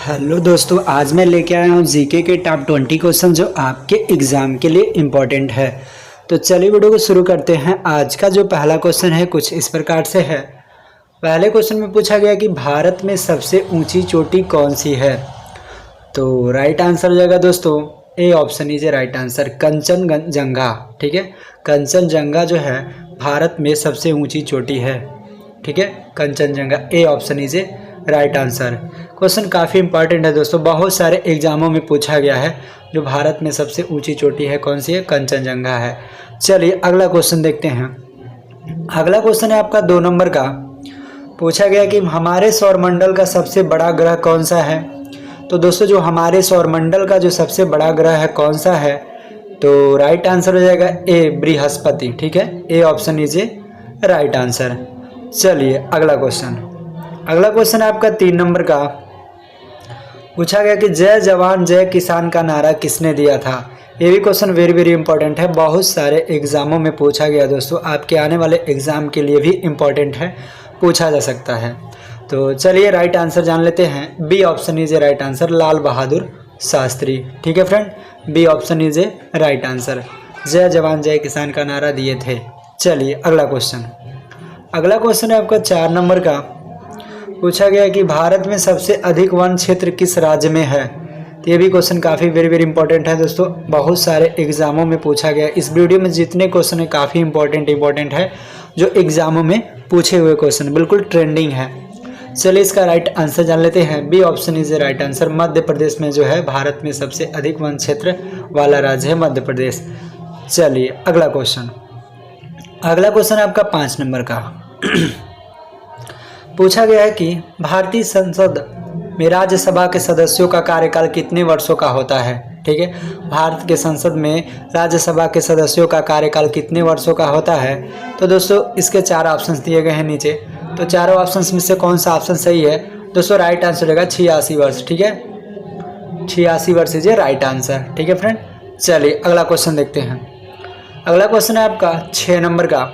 Hello दोस्तों, आज मैं लेके आया हूँ जीके के टॉप 20 क्वेश्चन जो आपके एग्ज़ाम के लिए इम्पोर्टेंट है। तो चलिए वीडियो को शुरू करते हैं। आज का जो पहला क्वेश्चन है कुछ इस प्रकार से है। पहले क्वेश्चन में पूछा गया कि भारत में सबसे ऊंची चोटी कौन सी है। तो राइट आंसर हो जाएगा दोस्तों ए option is a right answer, Kanchenjunga. ठीक है, कंचनजंगा जो है भारत में सबसे ऊँची चोटी है। ठीक है, कंचनजंगा, ए option is a right answer. Question काफ़ी इंपॉर्टेंट है दोस्तों, बहुत सारे एग्जामों में पूछा गया है। जो भारत में सबसे ऊंची चोटी है कौन सी है, कंचनजंगा है। चलिए अगला क्वेश्चन देखते हैं। अगला क्वेश्चन है आपका 2 नंबर का। पूछा गया कि हमारे सौरमंडल का सबसे बड़ा ग्रह कौन सा है। तो दोस्तों जो हमारे सौरमंडल का जो सबसे बड़ा ग्रह है कौन सा है, तो राइट आंसर हो जाएगा ए बृहस्पति। ठीक है, ए option is a right answer. चलिए अगला क्वेश्चन। अगला क्वेश्चन है आपका 3 नंबर का। पूछा गया कि जय जवान जय किसान का नारा किसने दिया था। ये भी क्वेश्चन वेरी वेरी इंपॉर्टेंट है, बहुत सारे एग्जामों में पूछा गया दोस्तों, आपके आने वाले एग्जाम के लिए भी इम्पॉर्टेंट है, पूछा जा सकता है। तो चलिए राइट आंसर जान लेते हैं। B option is a right answer, Lal Bahadur Shastri. ठीक है friend, B option is a right answer, जय जवान जय किसान का नारा दिए थे। चलिए अगला क्वेश्चन। अगला क्वेश्चन है आपका 4 नंबर का। पूछा गया कि भारत में सबसे अधिक वन क्षेत्र किस राज्य में है। तो ये भी क्वेश्चन काफ़ी वेरी वेरी इंपॉर्टेंट है दोस्तों, बहुत सारे एग्जामों में पूछा गया। इस वीडियो में जितने क्वेश्चन है काफ़ी इंपॉर्टेंट है, जो एग्जामों में पूछे हुए क्वेश्चन बिल्कुल ट्रेंडिंग है। चलिए इसका राइट आंसर जान लेते हैं। B option is a right answer, Madhya Pradesh में जो है भारत में सबसे अधिक वन क्षेत्र वाला राज्य है मध्य प्रदेश। चलिए अगला क्वेश्चन। अगला क्वेश्चन है आपका 5 नंबर का। पूछा गया है कि भारतीय संसद में राज्यसभा के सदस्यों का कार्यकाल कितने वर्षों का होता है। ठीक है, भारत के संसद में राज्यसभा के सदस्यों का कार्यकाल कितने वर्षों का होता है। तो दोस्तों इसके 4 ऑप्शंस दिए गए हैं नीचे। तो चारों ऑप्शंस में से कौन सा ऑप्शन सही है दोस्तों, राइट आंसर रहेगा 86 वर्ष। ठीक है, 86 वर्ष इज राइट आंसर। ठीक है फ्रेंड, चलिए अगला क्वेश्चन देखते हैं। अगला क्वेश्चन है आपका 6 नंबर का।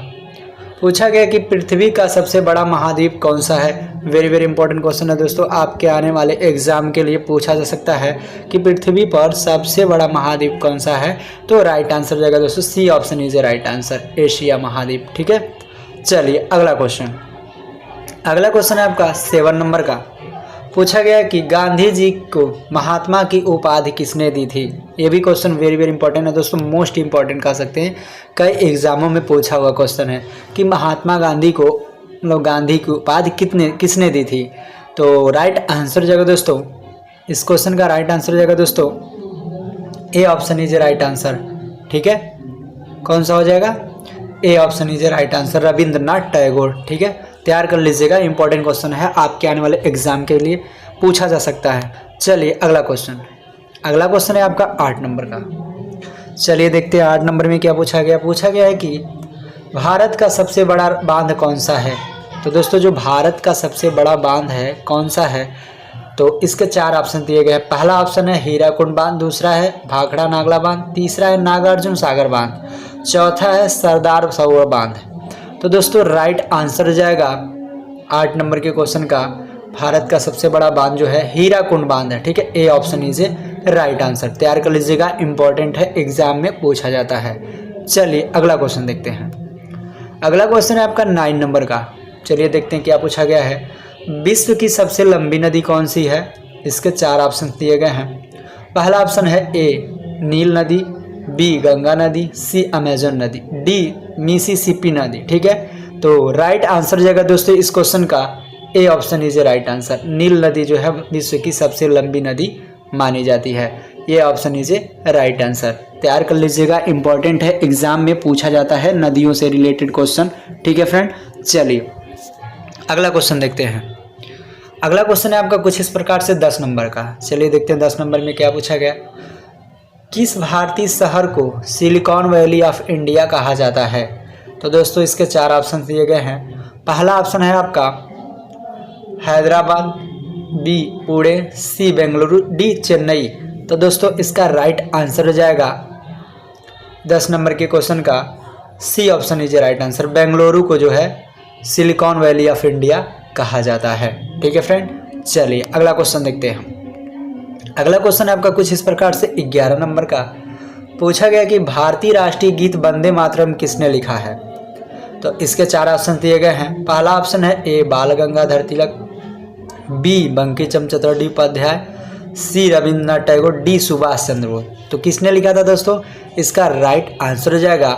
पूछा गया कि पृथ्वी का सबसे बड़ा महाद्वीप कौन सा है। वेरी वेरी इंपॉर्टेंट क्वेश्चन है दोस्तों, आपके आने वाले एग्जाम के लिए पूछा जा सकता है कि पृथ्वी पर सबसे बड़ा महाद्वीप कौन सा है। तो राइट आंसर हो जाएगा दोस्तों C option is a right answer, Asia महाद्वीप। ठीक है, चलिए अगला क्वेश्चन। अगला क्वेश्चन है आपका 7 नंबर का। पूछा गया कि गांधी जी को महात्मा की उपाधि किसने दी थी। ये भी क्वेश्चन वेरी वेरी इंपॉर्टेंट है दोस्तों, मोस्ट इंपॉर्टेंट कह सकते हैं, कई एग्जामों में पूछा हुआ क्वेश्चन है कि महात्मा गांधी को गांधी की उपाधि किसने दी थी। तो राइट आंसर हो जाएगा दोस्तों, इस क्वेश्चन का राइट आंसर हो जाएगा दोस्तों ए option is a right answer. ठीक है, कौन सा हो जाएगा, ए option is a right answer, Rabindranath Tagore. ठीक है, तैयार कर लीजिएगा, इंपॉर्टेंट क्वेश्चन है, आपके आने वाले एग्जाम के लिए पूछा जा सकता है। चलिए अगला क्वेश्चन। अगला क्वेश्चन है आपका 8 नंबर का। चलिए देखते हैं 8 नंबर में क्या पूछा गया। पूछा गया है कि भारत का सबसे बड़ा बांध कौन सा है। तो दोस्तों जो भारत का सबसे बड़ा बांध है कौन सा है, तो इसके 4 ऑप्शन दिए गए हैं। पहला ऑप्शन है हीराकुंड बांध, दूसरा है भाखड़ा नागला बांध, तीसरा है नागार्जुन सागर बांध, चौथा है सरदार सरोवर बांध। तो दोस्तों राइट आंसर हो जाएगा 8 नंबर के क्वेश्चन का, भारत का सबसे बड़ा बांध जो है हीराकुंड बांध है। ठीक है, ए option is a right answer, तैयार कर लीजिएगा, इंपॉर्टेंट है, एग्जाम में पूछा जाता है। चलिए अगला क्वेश्चन देखते हैं। अगला क्वेश्चन है आपका 9 नंबर का। चलिए देखते हैं क्या पूछा गया है। विश्व की सबसे लंबी नदी कौन सी है। इसके 4 ऑप्शन दिए गए हैं। पहला ऑप्शन है ए नील नदी, बी गंगा नदी, सी अमेजन नदी, डी मिसिसिपी नदी। ठीक है, तो राइट आंसर हो जाएगा दोस्तों इस क्वेश्चन का A option is a right answer, Nile नदी जो है विश्व की सबसे लंबी नदी मानी जाती है। ये option is a right answer, तैयार कर लीजिएगा, इंपॉर्टेंट है, एग्जाम में पूछा जाता है नदियों से रिलेटेड क्वेश्चन। ठीक है फ्रेंड, चलिए अगला क्वेश्चन देखते हैं। अगला क्वेश्चन है आपका कुछ इस प्रकार से 10 नंबर का। चलिए देखते हैं 10 नंबर में क्या पूछा गया। किस भारतीय शहर को सिलिकॉन वैली ऑफ इंडिया कहा जाता है। तो दोस्तों इसके 4 ऑप्शन दिए गए हैं। पहला ऑप्शन है आपका हैदराबाद, बी पुणे, सी बेंगलुरु, डी चेन्नई। तो दोस्तों इसका राइट आंसर हो जाएगा 10 नंबर के क्वेश्चन का C option is right answer, Bengaluru को जो है सिलिकॉन वैली ऑफ इंडिया कहा जाता है। ठीक है फ्रेंड, चलिए अगला क्वेश्चन देखते हैं। अगला क्वेश्चन आपका कुछ इस प्रकार से 11 नंबर का पूछा गया कि भारतीय राष्ट्रीय गीत वंदे मातरम किसने लिखा है। तो इसके 4 ऑप्शन दिए गए हैं। पहला ऑप्शन है ए बाल गंगाधर तिलक, बी बंकिम चंद्र चट्टोपाध्याय, सी रविंद्रनाथ टैगोर, डी सुभाष चंद्र बोस। तो किसने लिखा था दोस्तों, इसका राइट आंसर हो जाएगा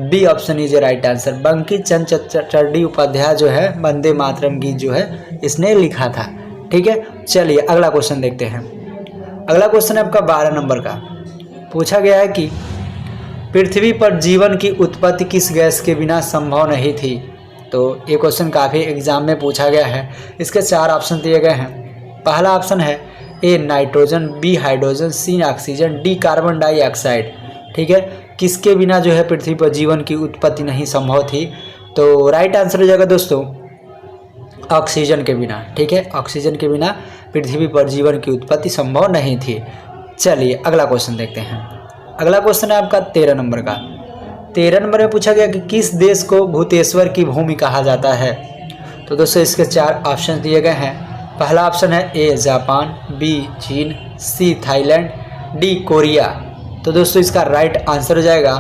B option is a right answer. Bankim Chandra Chattopadhyay जो है वंदे मातरम गीत जो है इसने लिखा था। ठीक है, चलिए अगला क्वेश्चन देखते हैं। अगला क्वेश्चन है आपका 12 नंबर का पूछा गया है कि पृथ्वी पर जीवन की उत्पत्ति किस गैस के बिना संभव नहीं थी। तो ये क्वेश्चन काफ़ी एग्जाम में पूछा गया है। इसके 4 ऑप्शन दिए गए हैं। पहला ऑप्शन है A nitrogen, B hydrogen, C oxygen, D carbon dioxide. ठीक है, किसके बिना जो है पृथ्वी पर जीवन की उत्पत्ति नहीं संभव थी। तो राइट आंसर हो जाएगा दोस्तों ऑक्सीजन के बिना। ठीक है, ऑक्सीजन के बिना पृथ्वी पर जीवन की उत्पत्ति संभव नहीं थी। चलिए अगला क्वेश्चन देखते हैं। अगला क्वेश्चन है आपका 13 नंबर का। 13 नंबर में पूछा गया कि किस देश को भूतेश्वर की भूमि कहा जाता है। तो दोस्तों इसके 4 ऑप्शन दिए गए हैं। पहला ऑप्शन है ए जापान, बी चीन, सी थाईलैंड, डी कोरिया। तो दोस्तों इसका राइट आंसर हो जाएगा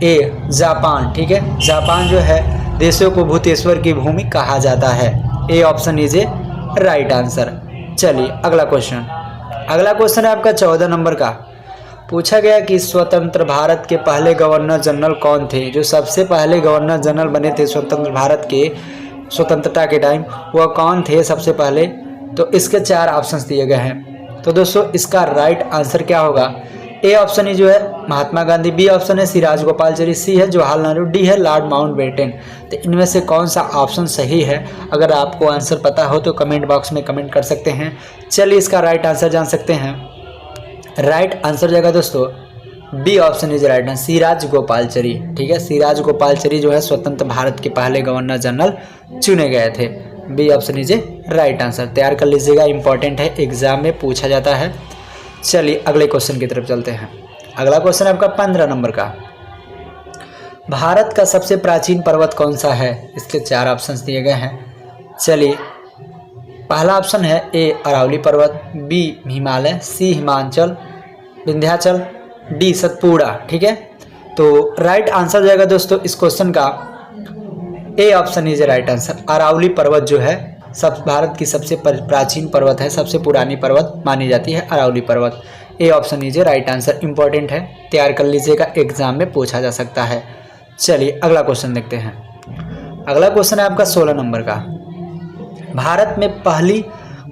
ए जापान। ठीक है, जापान जो है देशों को भूतेश्वर की भूमि कहा जाता है। ए option is a right answer. चलिए अगला क्वेश्चन। अगला क्वेश्चन है आपका 14 नंबर का पूछा गया कि स्वतंत्र भारत के पहले गवर्नर जनरल कौन थे। जो सबसे पहले गवर्नर जनरल बने थे स्वतंत्र भारत के स्वतंत्रता के टाइम, वह कौन थे सबसे पहले। तो इसके 4 ऑप्शंस दिए गए हैं। तो दोस्तों इसका राइट आंसर क्या होगा, ए ऑप्शन ही जो है महात्मा गांधी, बी ऑप्शन है सिराज गोपालचारी, सी है जवाहरलाल नेहरू, डी है लॉर्ड माउंटबेटन। तो इनमें से कौन सा ऑप्शन सही है, अगर आपको आंसर पता हो तो कमेंट बॉक्स में कमेंट कर सकते हैं। चलिए इसका राइट आंसर जान सकते हैं। राइट आंसर जाएगा दोस्तों B option is right answer, Siraj Gopalachari. ठीक है, सिराज गोपालचारी जो है स्वतंत्र भारत के पहले गवर्नर जनरल चुने गए थे। B option is a right answer. तैयार कर लीजिएगा, इंपॉर्टेंट है, एग्जाम में पूछा जाता है। चलिए अगले क्वेश्चन की तरफ चलते हैं। अगला क्वेश्चन आपका 15 नंबर का। भारत का सबसे प्राचीन पर्वत कौन सा है। इसके 4 ऑप्शंस दिए गए हैं। चलिए पहला ऑप्शन है ए अरावली पर्वत, बी हिमालय, सी हिमाचल विंध्याचल, डी सतपुड़ा। ठीक है, तो राइट आंसर जाएगा दोस्तों इस क्वेश्चन का A option is right answer. Aravalli पर्वत जो है सब भारत की सबसे प्राचीन पर्वत है, सबसे पुरानी पर्वत मानी जाती है अरावली पर्वत। ए option is right answer, important है, तैयार कर लीजिएगा, एग्जाम में पूछा जा सकता है। चलिए अगला क्वेश्चन देखते हैं। अगला क्वेश्चन है आपका 16 नंबर का। भारत में पहली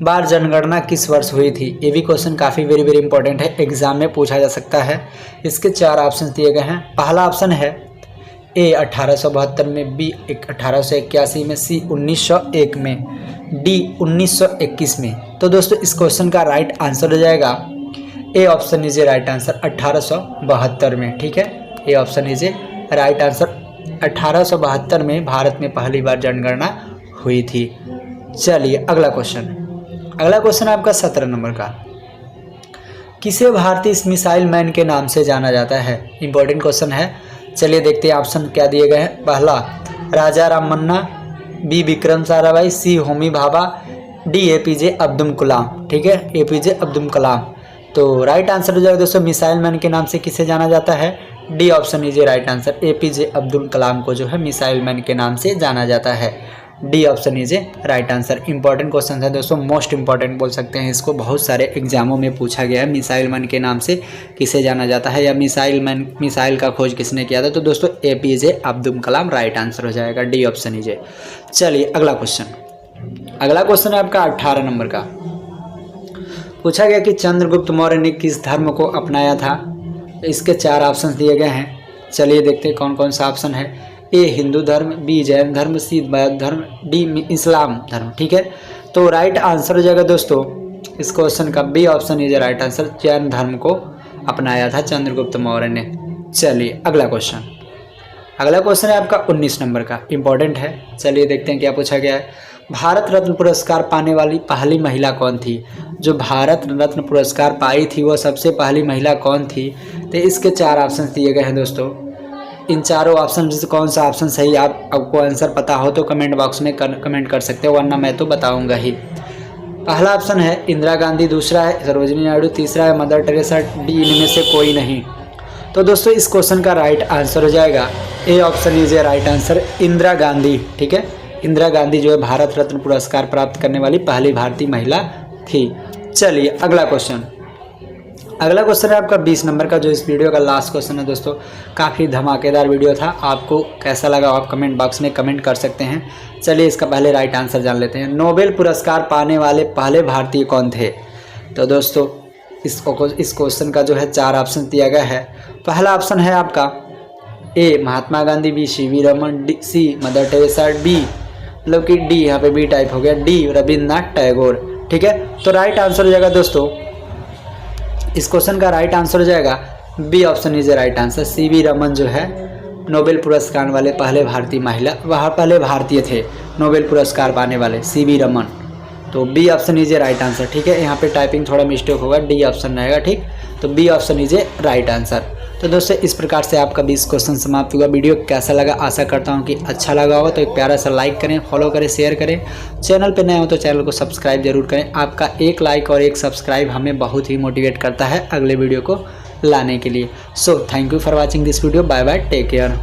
बार जनगणना किस वर्ष हुई थी। ये भी क्वेश्चन काफ़ी वेरी इंपॉर्टेंट है, एग्जाम में पूछा जा सकता है। इसके 4 ऑप्शन दिए गए हैं। पहला ऑप्शन है ए 1872 में, बी 1881 में, सी 1901 में, डी 1921 में। तो दोस्तों इस क्वेश्चन का राइट आंसर हो जाएगा ए option is a right answer 1872 में। ठीक है, ए option is a right answer. 1872 में भारत में पहली बार जनगणना हुई थी। चलिए अगला क्वेश्चन। अगला क्वेश्चन आपका 17 नंबर का। किसे भारतीय मिसाइल मैन के नाम से जाना जाता है। इंपॉर्टेंट क्वेश्चन है। चलिए देखते हैं ऑप्शन क्या दिए गए हैं। पहला राजा रामन्ना, बी विक्रम साराभाई, सी होमी भाभा, डी एपीजे अब्दुल कलाम। ठीक है, एपीजे अब्दुल कलाम। तो राइट आंसर हो जाएगा दोस्तों मिसाइल मैन के नाम से किसे जाना जाता है। D option is right answer. APJ Abdul Kalam को जो है मिसाइल मैन के नाम से जाना जाता है। D option is a right answer. Important question है दोस्तों, मोस्ट इंपॉर्टेंट बोल सकते हैं इसको। बहुत सारे एग्जामों में पूछा गया है मिसाइल मैन के नाम से किसे जाना जाता है, या मिसाइल का खोज किसने किया था। तो दोस्तों एपीजे अब्दुल कलाम राइट आंसर हो जाएगा। डी ऑप्शन इज ए। चलिए अगला क्वेश्चन। अगला क्वेश्चन है आपका 18 नंबर का। पूछा गया कि चंद्रगुप्त मौर्य ने किस धर्म को अपनाया था। इसके 4 ऑप्शन दिए गए हैं। चलिए देखते हैं कौन कौन सा ऑप्शन है। ए हिंदू धर्म, बी जैन धर्म, सी बौद्ध धर्म, डी इस्लाम धर्म। ठीक है, तो राइट आंसर हो जाएगा दोस्तों इस क्वेश्चन का B option is right answer. Jain धर्म को अपनाया था चंद्रगुप्त मौर्य ने। चलिए अगला क्वेश्चन। अगला क्वेश्चन है आपका 19 नंबर का, इंपॉर्टेंट है। चलिए देखते हैं क्या पूछा गया है। भारत रत्न पुरस्कार पाने वाली पहली महिला कौन थी। जो भारत रत्न पुरस्कार पाई थी वो सबसे पहली महिला कौन थी। तो इसके 4 ऑप्शन दिए गए हैं दोस्तों। इन चारों ऑप्शन में से कौन सा ऑप्शन सही आपको आंसर पता हो तो कमेंट बॉक्स में कमेंट कर सकते हो, वरना मैं तो बताऊंगा ही। पहला ऑप्शन है इंदिरा गांधी, दूसरा है सरोजिनी नायडू, तीसरा है मदर टेरेसा, डी इनमें से कोई नहीं। तो दोस्तों इस क्वेश्चन का राइट आंसर हो जाएगा ए option is a right answer, Indira Gandhi. ठीक है, इंदिरा गांधी जो है भारत रत्न पुरस्कार प्राप्त करने वाली पहली भारतीय महिला थी। चलिए अगला क्वेश्चन है आपका 20 नंबर का, जो इस वीडियो का लास्ट क्वेश्चन है दोस्तों। काफ़ी धमाकेदार वीडियो था, आपको कैसा लगा आप कमेंट बॉक्स में कमेंट कर सकते हैं। चलिए इसका पहले राइट आंसर जान लेते हैं। नोबेल पुरस्कार पाने वाले पहले भारतीय कौन थे? तो दोस्तों इस क्वेश्चन का जो है 4 ऑप्शन दिया गया है। पहला ऑप्शन है आपका A Mahatma Gandhi, B CV Raman, D C Mother Teresa, D मतलब कि डी यहाँ पे बी टाइप हो गया, डी रविन्द्रनाथ टैगोर। ठीक है, तो राइट आंसर हो जाएगा दोस्तों, इस क्वेश्चन का राइट आंसर हो जाएगा B option is a right answer. CV Raman जो है नोबेल पुरस्कार वाले पहले भारतीय महिला, वह पहले भारतीय थे नोबेल पुरस्कार पाने वाले, सीवी रमन। तो B option is a right answer. ठीक है, यहाँ पे टाइपिंग थोड़ा मिस्टेक होगा, डी ऑप्शन रहेगा। ठीक, तो B option is a right answer. तो दोस्तों इस प्रकार से आपका 20 क्वेश्चन समाप्त हुआ। वीडियो कैसा लगा? आशा करता हूँ कि अच्छा लगा होगा। तो एक प्यारा सा लाइक करें, फॉलो करें, शेयर करें। चैनल पे नए हो तो चैनल को सब्सक्राइब जरूर करें। आपका एक लाइक और एक सब्सक्राइब हमें बहुत ही मोटिवेट करता है अगले वीडियो को लाने के लिए। So thank you for watching this video. Bye bye, take care.